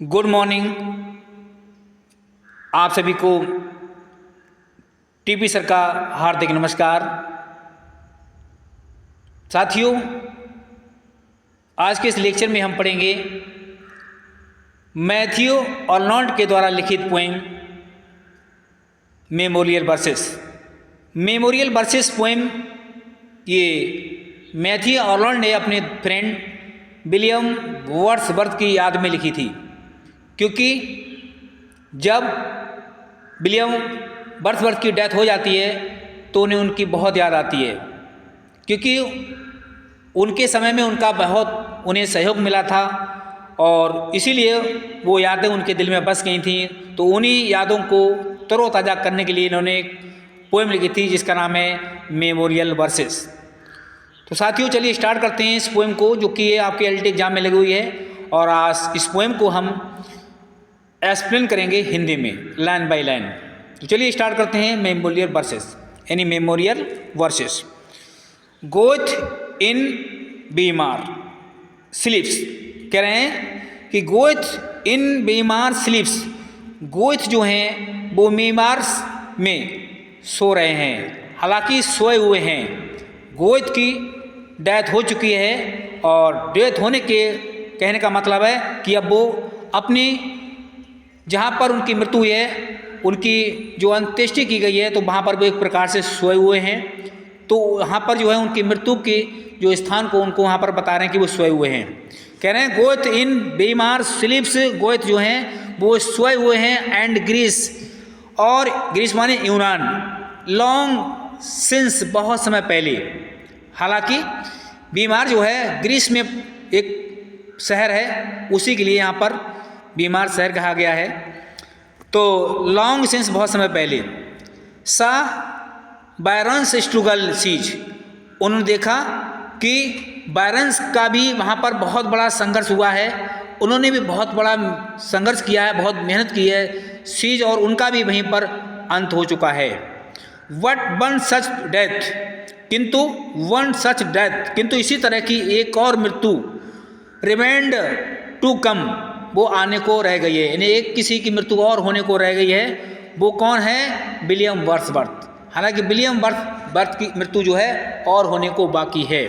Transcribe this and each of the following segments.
Good morning. आप सभी को टीपी सर का हार्दिक नमस्कार। साथियों, आज के इस लेक्चर में हम पढ़ेंगे मैथ्यू आर्नोल्ड के द्वारा लिखित poem memorial versus. Memorial versus poem ये मैथ्यू आर्नोल्ड ने अपने फ्रेंड विलियम वर्ड्सवर्थ की याद में लिखी थी, क्योंकि जब विलियम वर्ड्सवर्थ की डेथ हो जाती है तो उन्हें उनकी बहुत याद आती है, क्योंकि उनके समय में उनका बहुत उन्हें सहयोग मिला था और इसीलिए वो यादें उनके दिल में बस गई थी। तो उन्हीं यादों को तरोताज़ा करने के लिए इन्होंने एक पोएम लिखी थी जिसका नाम है मेमोरियल वर्सेस। तो साथियों, चलिए स्टार्ट करते हैं इस पोएम को, जो कि ये आपके एलटी एग्जाम में लगी हुई है। और आज इस पोएम को हम एक्सप्लेन करेंगे हिंदी में लाइन बाय लाइन। तो चलिए स्टार्ट करते हैं मेमोरियल वर्सेस यानी मेमोरियल वर्सेस। गोथ इन बीमार स्लीप्स, कह रहे हैं कि गोथ इन बीमार स्लीप्स। गोथ जो हैं वो बीमार में सो रहे हैं, हालांकि सोए हुए हैं। गोथ की डेथ हो चुकी है और डेथ होने के कहने का मतलब है कि अब वो अपनी जहाँ पर उनकी मृत्यु हुई है, उनकी जो अंत्येष्टि की गई है, तो वहाँ पर वो एक प्रकार से सोए हुए हैं। तो वहाँ पर जो है उनकी मृत्यु के जो स्थान को उनको वहाँ पर बता रहे हैं कि वो सोए हुए हैं। कह रहे हैं गोथ इन बीमार स्लीप्स, गोथ जो हैं वो सोए हुए हैं। एंड ग्रीस, और ग्रीस माने यूनान, लॉन्ग सिंस बहुत समय पहले। हालांकि बीमार जो है ग्रीस में एक शहर है, उसी के लिए यहाँ पर बीमार शहर कहा गया है। तो लॉन्ग सिंस बहुत समय पहले सा बायरन्स स्ट्रगल सीज, उन्होंने देखा कि बायरन्स का भी वहाँ पर बहुत बड़ा संघर्ष हुआ है। उन्होंने भी बहुत बड़ा संघर्ष किया है, बहुत मेहनत की है सीज, और उनका भी वहीं पर अंत हो चुका है। वट वन सच डेथ, किंतु वन सच डेथ, किंतु इसी तरह की एक और मृत्यु रिमेंड टू कम, वो आने को रह गई है। यानी एक किसी की मृत्यु और होने को रह गई है। वो कौन है? William Wordsworth. हालांकि विलियम वर्ड्सवर्थ की मृत्यु जो है और होने को बाकी है।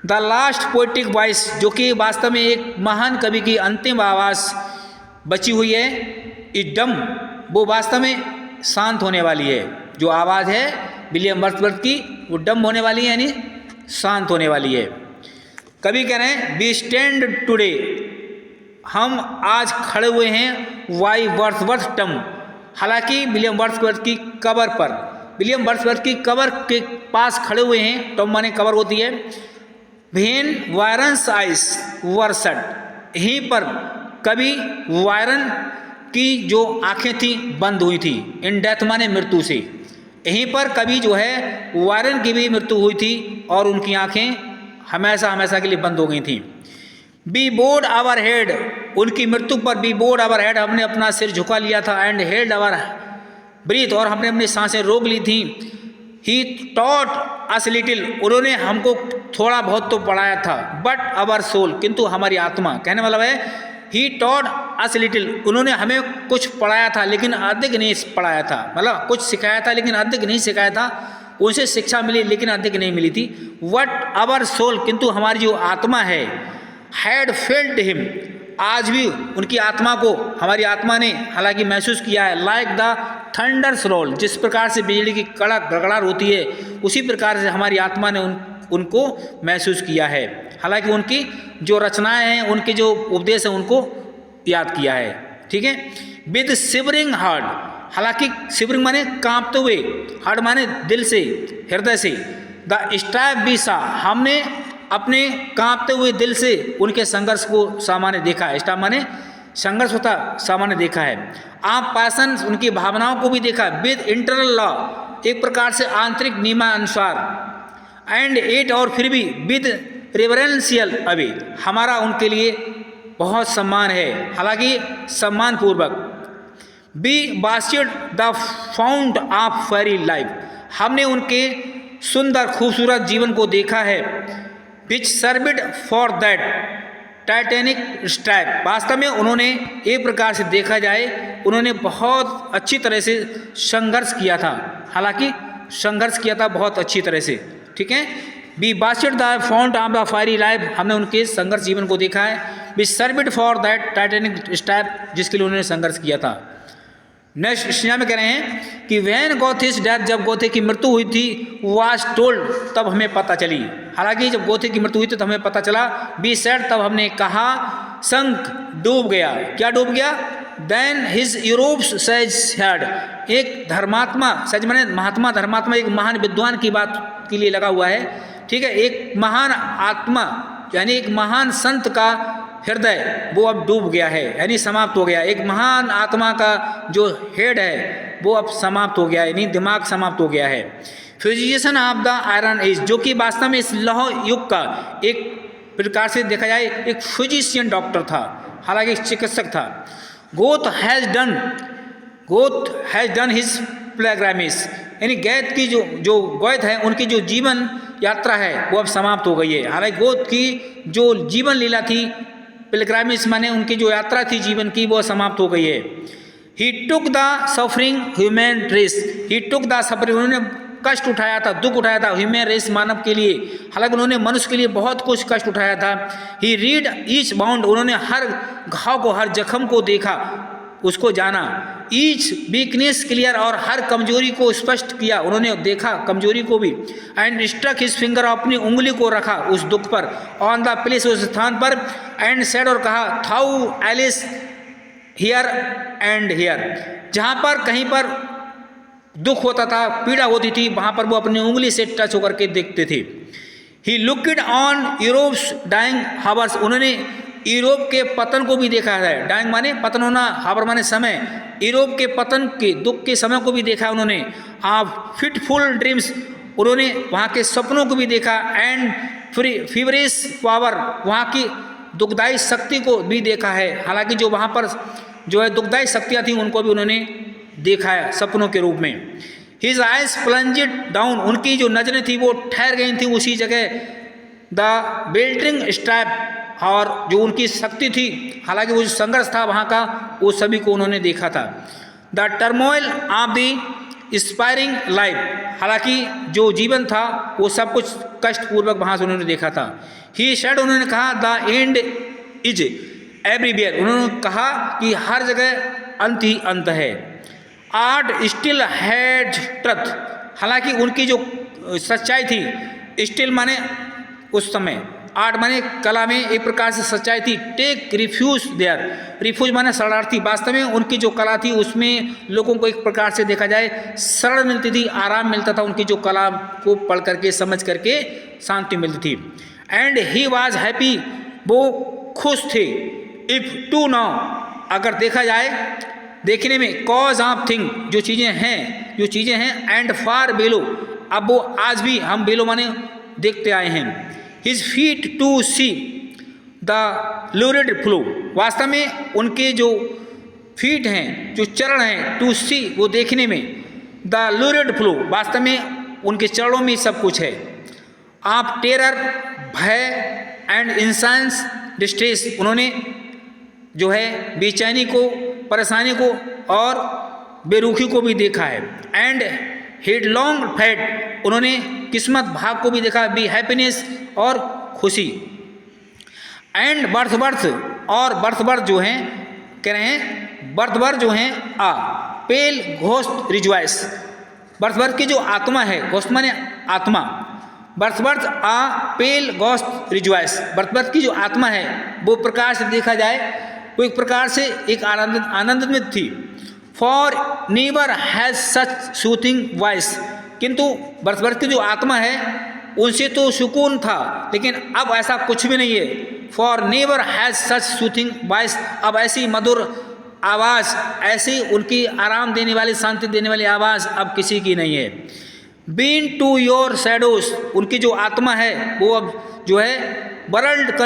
द लास्ट पोएटिक वॉइस, जो कि वास्तव में एक महान कवि की अंतिम आवाज़ बची हुई है, इज डम, वो वास्तव में शांत होने वाली है। जो आवाज़ है विलियम वर्ड्सवर्थ की, वो डम होने वाली है, यानी शांत होने वाली है। कवि कह रहे हैं वी स्टैंड टुडे, हम आज खड़े हुए हैं वाई वर्ड्सवर्थ टम। हालांकि विलियम वर्ड्सवर्थ की कबर पर, विलियम वर्ड्सवर्थ की कबर के पास खड़े हुए हैं। टम माने कबर होती है। वेन वायरन्स आइस वर्सड, यहीं पर कभी वायरन की जो आंखें थी बंद हुई थी। इन डेथ माने मृत्यु से, यहीं पर कभी जो है वायरन की भी मृत्यु हुई थी और उनकी आंखें हमेशा हमेशा के लिए बंद हो गई थी। बी बोर्ड आवर हेड, उनकी मृत्यु पर बी बोर्ड आवर हेड, हमने अपना सिर झुका लिया था। एंड हेल्ड आवर ब्रीथ, और हमने अपनी सांसें रोक ली थी। ही टॉट अस लिटिल, उन्होंने हमको थोड़ा बहुत तो पढ़ाया था। बट आवर सोल, किंतु हमारी आत्मा, कहने वाला है ही टॉट अस लिटिल, उन्होंने हमें कुछ पढ़ाया था लेकिन अधिक नहीं पढ़ाया था। मतलब कुछ सिखाया था लेकिन अधिक नहीं सिखाया था। उनसे शिक्षा मिली लेकिन अधिक नहीं मिली थी। वट आवर सोल, किंतु हमारी जो आत्मा है, हैड फेल्ट हिम, आज भी उनकी आत्मा को हमारी आत्मा ने हालांकि महसूस किया है। लाइक द थंडर्स रोल, जिस प्रकार से बिजली की कड़क गड़गड़ाहट होती है, उसी प्रकार से हमारी आत्मा ने उनको महसूस किया है। हालांकि उनकी जो रचनाएं हैं, उनके जो उपदेश हैं, उनको याद किया है। ठीक है। विद शिवरिंग हार्ट, हालांकि शिवरिंग माने कांपते हुए, हार्ट माने दिल से, हृदय से। द स्टाइफ बी सा, हमने अपने कांपते हुए दिल से उनके संघर्ष को सामान्य देखा है। स्टाफ माने संघर्ष होता सामान्य देखा है। आप पैसन, उनकी भावनाओं को भी देखा। विद इंटरनल लॉ, एक प्रकार से आंतरिक नियमानुसार। एंड एट, और फिर भी विद रेवरेंशियल अवे, हमारा उनके लिए बहुत सम्मान है, हालांकि सम्मान पूर्वक। Be bastard the found of fairy life, हमने उनके सुंदर खूबसूरत जीवन को देखा है। Which served for that, Titanic strap. वास्तव में उन्होंने एक प्रकार से देखा जाए उन्होंने बहुत अच्छी तरह से संघर्ष किया था, हालांकि संघर्ष किया था बहुत अच्छी तरह से, ठीक है। Be bastard the fount of the fiery life, हमने उनके संघर्ष जीवन को देखा है। Be served for that Titanic strap, जिसके लिए उन्होंने संघर्ष किया था। नेक्स्ट स्नेहा में कह रहे हैं कि वैन गोथिस डेथ, जब गोथे की मृत्यु हुई थी, वाज टोल्ड, तब हमें पता चली। हालांकि जब गोथे की मृत्यु हुई थी तब हमें पता चला। बी सेड, तब हमने कहा। संक, डूब गया। क्या डूब गया? Then his Europe's sage had, एक धर्मात्मा, सज माने महात्मा, धर्मात्मा एक महान विद्वान की बात के लिए लगा हुआ है, ठीक है। एक महान आत्मा यानी एक महान संत का हृदय वो अब डूब गया है, यानी समाप्त हो गया। एक महान आत्मा का जो हेड है वो अब समाप्त हो गया है, यानी दिमाग समाप्त हो गया है। Physician of the iron age, जो कि वास्तव में इस लौह युग का एक प्रकार से देखा जाए एक फिजिशियन डॉक्टर था, हालांकि एक चिकित्सक था। Goth has done his pilgrimage, यानी गैत की जो गौत है उनकी जो जीवन यात्रा है वो अब समाप्त हो गई है। हालांकि गोथ की जो जीवन लीला थी, पिलग्रिमेज माने उनकी जो यात्रा थी जीवन की, वो समाप्त हो गई है। He took the suffering human race, he took the suffering, उन्होंने कष्ट उठाया था, दुख उठाया था ह्यूमन रेस, मानव के लिए। हालांकि उन्होंने मनुष्य के लिए बहुत कुछ कष्ट उठाया था। ही रीड ईच बाउंड, उन्होंने हर घाव को, हर जख्म को देखा, उसको जाना। ईच वीकनेस क्लियर, और हर कमजोरी को स्पष्ट किया, उन्होंने देखा कमजोरी को भी। एंड स्ट्रक हिज फिंगर, अपनी उंगली को रखा उस दुख पर, ऑन द प्लेस, उस स्थान पर। एंड सेड, और कहा, थाउ एलिस हियर एंड हियर, जहाँ पर कहीं पर दुख होता था, पीड़ा होती थी, वहाँ पर वो अपनी उंगली से टच होकर के देखते थे। He looked on Europe's dying hours, उन्होंने यूरोप के पतन को भी देखा है। डाइंग माने पतन होना, हावर माने समय, यूरोप के पतन के दुख के समय को भी देखा उन्होंने। फिटफुल ड्रीम्स, उन्होंने वहाँ के सपनों को भी देखा। एंड फीवरिश पावर, वहाँ की दुखदायी शक्ति को भी देखा है। हालांकि जो वहाँ पर जो है दुखदायी शक्तियाँ थी उनको भी उन्होंने देखा है सपनों के रूप में। हिज आइज प्लंजेड डाउन, उनकी जो नजरें थी वो ठहर गई थी उसी जगह। द बेल्टिंग स्ट्रैप, और जो उनकी शक्ति थी, हालांकि वो जो संघर्ष था वहाँ का, वो सभी को उन्होंने देखा था। The turmoil of the inspiring life, हालांकि जो जीवन था वो सब कुछ कष्टपूर्वक वहाँ से उन्होंने देखा था। ही सेड, उन्होंने कहा, द एंड इज एवरीवेयर, उन्होंने कहा कि हर जगह अंत ही अंत है। आर्ट स्टिल हैड ट्रुथ, हालांकि उनकी जो सच्चाई थी, स्टिल माने उस समय, आर्ट माने कला में एक प्रकार से सच्चाई थी। टेक रिफ्यूज देयर, रिफ्यूज माने शरणार्थी, वास्तव में उनकी जो कला थी उसमें लोगों को एक प्रकार से देखा जाए शरण मिलती थी, आराम मिलता था, उनकी जो कला को पढ़ करके समझ करके शांति मिलती थी। एंड ही वॉज हैप्पी, वो खुश थे। इफ टू नाउ, अगर देखा जाए देखने में, कॉज ऑफ थिंग, जो चीज़ें हैं, एंड फार बेलो, अब वो आज भी हम बेलो माने देखते आए हैं। His feet to see the lurid flow, वास्तव में उनके जो फीट हैं, जो चरण हैं, टू सी, वो देखने में, द लूरिड फ्लो, वास्तव में उनके चरणों में सब कुछ है। आप टेरर, भय, एंड इंसांस डिस्ट्रेस, उन्होंने जो है बेचैनी को, परेशानी को और बेरुखी को भी देखा है। एंड हेडलॉन्ग फैट, उन्होंने किस्मत भाग को भी देखा, बी हैप्पीनेस और खुशी। एंड बर्थ, और बर्थ जो हैं, कह रहे हैं बर्थ जो हैं, आ पेल घोस्ट रिजॉइस, बर्थ की जो आत्मा है, घोस्ट माने आत्मा, बर्थ आ पेल घोस्ट रिजॉइस, बर्थ की जो आत्मा है वो प्रकार से देखा जाए वो एक प्रकार से एक आनंदित थी। For never has such soothing voice, किंतु बर्थ की जो आत्मा है उनसे तो सुकून था, लेकिन अब ऐसा कुछ भी नहीं है। For never has such soothing voice, अब ऐसी मधुर आवाज़, ऐसी उनकी आराम देने वाली, शांति देने वाली आवाज़ अब किसी की नहीं है। बीन टू योर शैडोज, उनकी जो आत्मा है वो अब जो है वर्ल्ड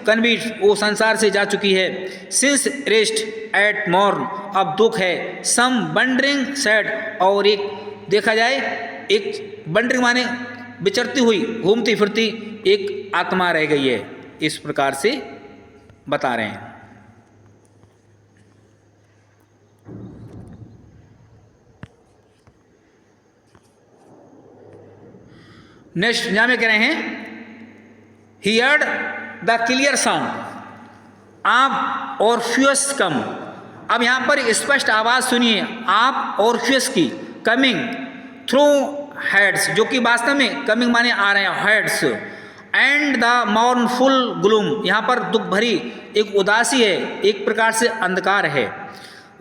कन्वीट, वो संसार से जा चुकी है। सिंस रेस्ट एट मॉर्न, अब दुख है। सम बंडरिंग सैड, और एक देखा जाए एक बंडरिंग माने विचरती हुई, घूमती फिरती एक आत्मा रह गई है। इस प्रकार से बता रहे हैं। नेक्स्ट यहाँ में कह रहे हैं he heard the clear sound आप ऑर्फियस कम। अब यहाँ पर स्पष्ट आवाज़ सुनिए आप ऑर्फियस की कमिंग थ्रू हेड्स, जो कि वास्तव में कमिंग माने आ रहे हैं हेड्स, एंड द मॉर्नफुल ग्लूम, यहाँ पर दुख भरी एक उदासी है, एक प्रकार से अंधकार है।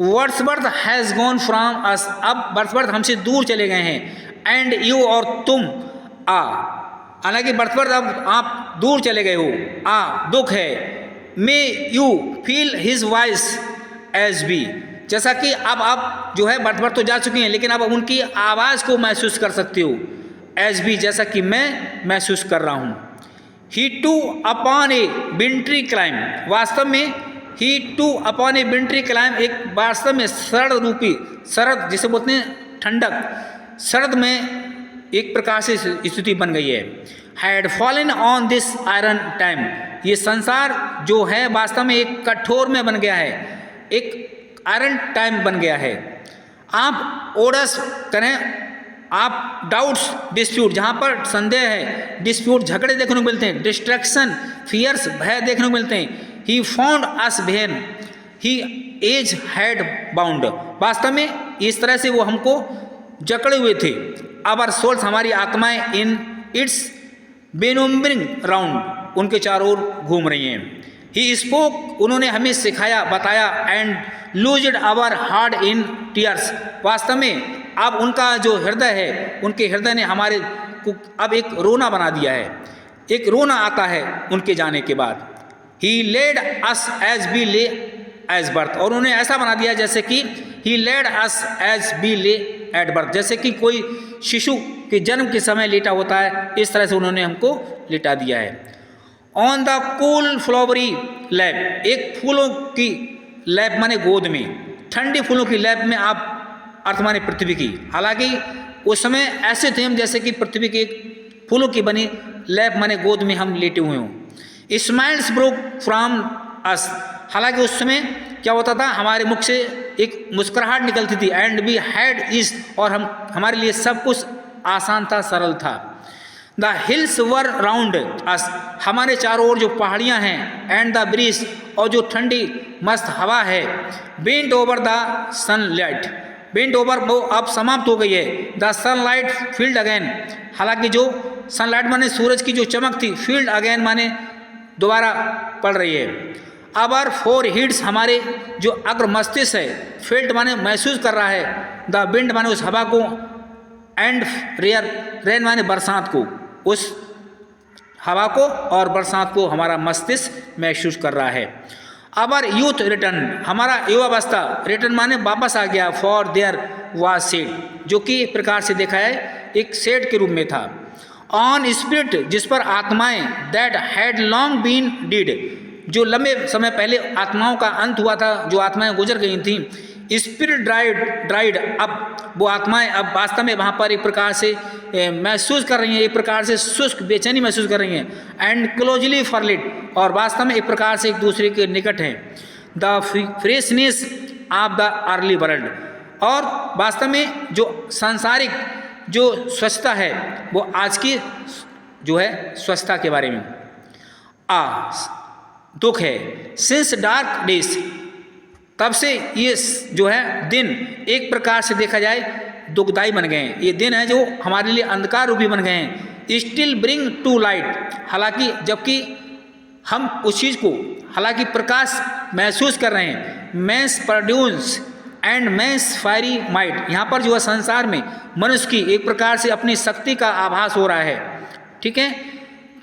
Wordsworth has gone from us, अब वर्ड्सवर्थ हमसे दूर चले गए हैं। एंड यू, और तुम आ, हालांकि वर्ड्सवर्थ अब आप दूर चले गए हो, आ दुख है। May you feel his voice as we, जैसा कि अब आप जो है वर्ड्सवर्थ तो जा चुके हैं, लेकिन अब उनकी आवाज़ को महसूस कर सकते हो, एज बी, जैसा कि मैं महसूस कर रहा हूँ। ही टू अपॉन ए विंट्री क्लाइम, वास्तव में ही टू अपॉन ए विंट्री क्लाइम एक वास्तव में शरद रूपी, शरद जिसे बोलते हैं ठंडक, शरद में एक प्रकार से स्थिति बन गई है। Had fallen on this iron time, ये संसार जो है वास्तव में एक कठोर में बन गया है, एक आयरन टाइम बन गया है। आप ओडस करें, आप डाउट्स डिस्प्यूट, जहाँ पर संदेह है, डिस्प्यूट झगड़े देखने को मिलते हैं, डिस्ट्रैक्शन फियर्स भय देखने को मिलते हैं। He found us when he age had bound, वास्तव में इस तरह से वो हमको जकड़े हुए थे। आवर सोल्स, हमारी आत्माएं इन इट्स बेनुम्बरिंग राउंड, उनके चारों ओर घूम रही हैं। ही स्पोक, उन्होंने हमें सिखाया बताया, and loosed our heart in tears, वास्तव में अब उनका जो हृदय है, उनके हृदय ने हमारे को अब एक रोना बना दिया है, एक रोना आता है उनके जाने के बाद। ही लेड अस एज बी ले एज बर्थ, और उन्होंने ऐसा बना दिया जैसे कि ही लेड अस एज बी ले एट बर्थ, जैसे कि कोई शिशु के जन्म के समय लेटा होता है, इस तरह से उन्होंने हमको लिटा दिया है। On the cool flowery lab, एक फूलों की लैब माने गोद में, ठंडी फूलों की लैब में, आप अर्थ माने पृथ्वी की, हालांकि उस समय ऐसे थे हम जैसे कि पृथ्वी की एक फूलों की बनी लैब माने गोद में हम लेटे हुए हों। स्माइल्स ब्रोक फ्रॉम अस, हालांकि उस समय क्या होता था, हमारे मुख से एक मुस्कुराहट निकलती थी। एंड वी हैड इज, और हमारे लिए सब कुछ आसान था, सरल था। द हिल्स वर राउंड अस, हमारे चारों ओर जो पहाड़ियाँ हैं, एंड द ब्रीज, और जो ठंडी मस्त हवा है। Bent over the sunlight, bent over वो अब समाप्त हो गई है। द सनलाइट फील्ड अगेन, हालांकि जो सनलाइट माने सूरज की जो चमक थी, फील्ड अगेन माने दोबारा पड़ रही है। अवर फोर हिड्स, हमारे जो अग्र मस्तिष्क है, फील्ड माने महसूस कर रहा है, द विंड माने उस हवा को, एंड रेयर रेन माने बरसात को, उस हवा को और बरसात को हमारा मस्तिष्क महसूस कर रहा है। अवर यूथ रिटर्न, हमारा युवावस्था, रिटर्न माने वापस आ गया। फॉर देयर वाज सेड, जो कि एक प्रकार से देखा है एक सेड के रूप में था। ऑन स्पिरिट, जिस पर आत्माएं, that had long been dead, जो लंबे समय पहले आत्माओं का अंत हुआ था, जो आत्माएं गुजर गई थी। स्पिरिट ड्राइड, अब वो आत्माएं अब वास्तव में वहाँ पर एक प्रकार से महसूस कर रही हैं, एक प्रकार से शुष्क बेचैनी महसूस कर रही हैं। एंड क्लोजली फॉरलिट, और वास्तव में एक प्रकार से एक दूसरे के निकट हैं। The freshness of the early world, और वास्तव में जो सांसारिक जो स्वच्छता है, वो आज की जो है स्वच्छता के बारे में दुख है। सिंस डार्क डेज, तब से ये जो है दिन एक प्रकार से देखा जाए दुखदाई बन गए हैं। ये दिन है जो हमारे लिए अंधकार रूपी बन गए हैं। स्टिल ब्रिंग टू लाइट, हालांकि जबकि हम उस चीज़ को हालांकि प्रकाश महसूस कर रहे हैं। Man's produce and man's fiery might, यहाँ पर जो है संसार में मनुष्य की एक प्रकार से अपनी शक्ति का आभास हो रहा है। ठीक है।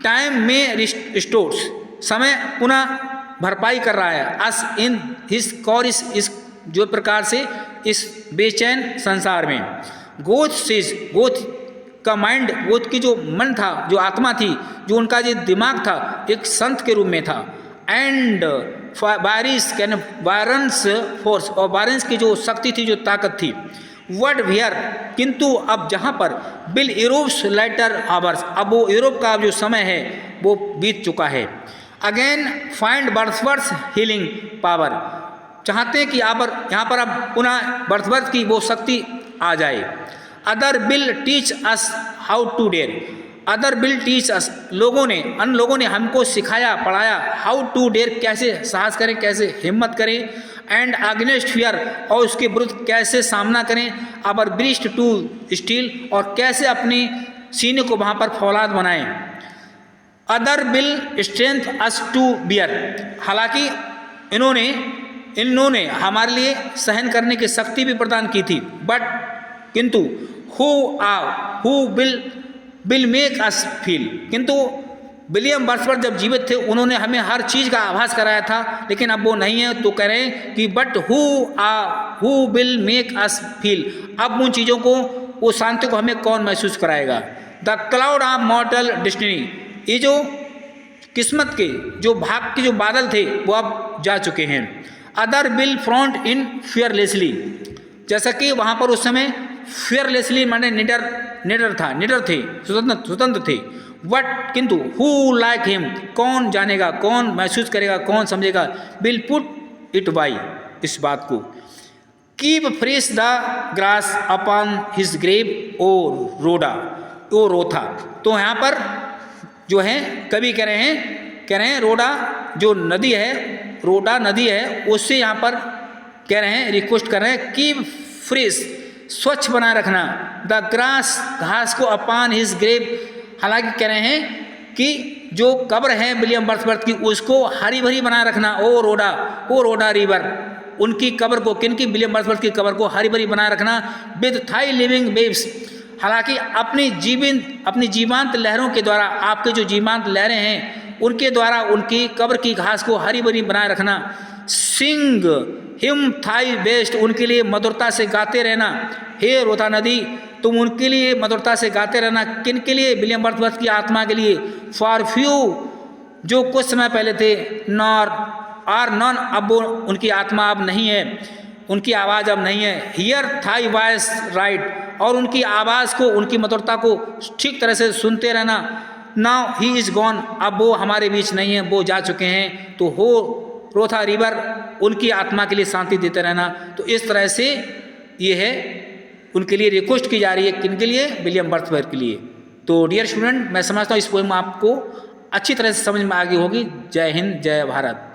टाइम में रिस्टोर्स, समय पुनः भरपाई कर रहा है। अस इन हिज कॉरिस, इस जो प्रकार से इस बेचैन संसार में। गोथ का माइंड, गोथ की जो मन था, जो आत्मा थी, जो उनका जो दिमाग था, एक संत के रूप में था। एंड वायरन्स फोर्स, और वायरन्स की जो शक्ति थी, जो ताकत थी। वर्ड वियर, किंतु अब जहाँ पर बिल यूरोप्स लेटर आवर्स, अब वो यूरोप का जो समय है वो बीत चुका है। अगेन फाइंड बर्थवर्थ हीलिंग पावर, चाहते हैं कि यहाँ पर अब पुनः बर्थवर्थ की वो शक्ति आ जाए। Other will teach us how to dare, other will teach us, अन्य लोगों ने हमको सिखाया पढ़ाया, हाउ टू डेयर, कैसे साहस करें, कैसे हिम्मत करें, एंड अगेंस्ट फियर, और उसके विरुद्ध कैसे सामना करें, अवर ब्रिस्ट टू स्टील, और कैसे अपने सीने को वहाँ पर फौलाद बनाएं। Other will strength us to bear, हालांकि इन्होंने हमारे लिए सहन करने की शक्ति भी प्रदान की थी, बट किंतु who will make us feel, किंतु विलियम वर्ड्सवर्थ जब जीवित थे उन्होंने हमें हर चीज़ का आभास कराया था, लेकिन अब वो नहीं है, तो कह रहे हैं कि but who will make us feel, अब उन चीज़ों को, वो शांति को हमें कौन महसूस कराएगा। द क्लाउड ऑफ मॉर्टल डेस्टिनी, ये जो किस्मत के जो भाग के जो बादल थे वो अब जा चुके हैं। Other will front in fearlessly, जैसा कि वहाँ पर उस समय फियरलेसली माने निडर थे, स्वतंत्र थे। बट किंतु हु लाइक हिम, कौन जानेगा, कौन महसूस करेगा, कौन समझेगा, विल पुट इट बाई, इस बात को। Keep fresh the grass upon his grave O Rotha, तो यहाँ पर जो है कवि कह रहे हैं रोडा जो नदी है, रोडा नदी है, उससे यहाँ पर कह रहे हैं, रिक्वेस्ट कर रहे हैं कि फ्रेश, स्वच्छ बनाए रखना, द ग्रास, घास को, अपॉन हिज ग्रेव, हालांकि कह रहे हैं कि जो कब्र है विलियम वर्ड्सवर्थ की उसको हरी भरी बनाए रखना। ओ रोडा रिवर, उनकी कब्र को, किनकी, विलियम वर्ड्सवर्थ की कब्र को हरी भरी बनाए रखना। विद थाई लिविंग वेव्स, हालांकि अपनी जीवांत लहरों के द्वारा, आपके जो जीवांत लहरें हैं उनके द्वारा उनकी कब्र की घास को हरी भरी बनाए रखना। सिंग हिम थाई बेस्ट, उनके लिए मधुरता से गाते रहना। हे रोथा नदी, तुम उनके लिए मधुरता से गाते रहना। किन के लिए? विलियम वर्ड्सवर्थ की आत्मा के लिए। फॉर फ्यू, जो कुछ समय पहले थे, नॉन, अब वो उनकी आत्मा अब नहीं है, उनकी आवाज़ अब नहीं है। हियर थाई वॉइस राइट, और उनकी आवाज़ को, उनकी मधुरता को ठीक तरह से सुनते रहना। नाउ ही इज़ गॉन, अब वो हमारे बीच नहीं है, वो जा चुके हैं। तो हो रोथा रिवर, उनकी आत्मा के लिए शांति देते रहना। तो इस तरह से ये है, उनके लिए रिक्वेस्ट की जा रही है। किन के लिए? विलियम वर्ड्सवर्थ के लिए। तो डियर स्टूडेंट, मैं समझता हूँ इस पोएम आपको अच्छी तरह से समझ में आ गई होगी। जय हिंद, जय भारत।